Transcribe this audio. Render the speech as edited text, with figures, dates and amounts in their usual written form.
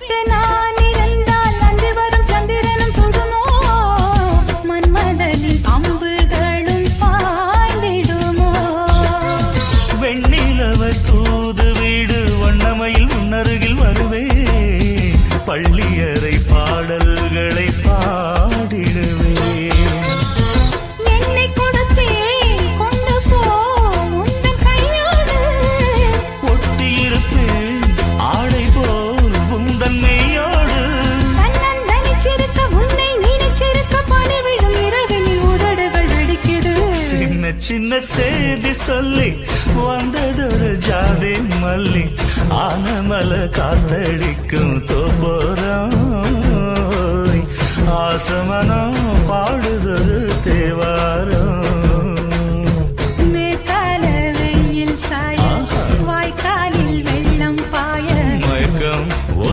விட்டு நான் இருந்தால் அன்று வரும் சந்திரனும் சுடுமோ மன்மதனின் அம்புகளும் பாய்ந்திடுமோ வெண்ணிலவ தூது வீடு வண்ணமையில் முன்னருகில் வருவே பள்ளியறை பாடல்களை பாடிடுவே என்னை கொடுத்தே கொண்டு போ உந்தன் கையோடு ஒட்டியிருப்பேன் ஆடை போல் உந்தன் மெய்யோடு தன்னந்தனிச்சிருக்க உன்னை நினைச்சிருக்க பணிவிடும் இரவினில் உதடுகள் வெடிக்குது சின்ன சின்ன செய்தி சொல்லி வந்ததொரு ஜாதி மல்லி ஆனமல காத்தடிக்கும் தோப்போரம் ஆசமனம் பாடுதொரு தேவாரம்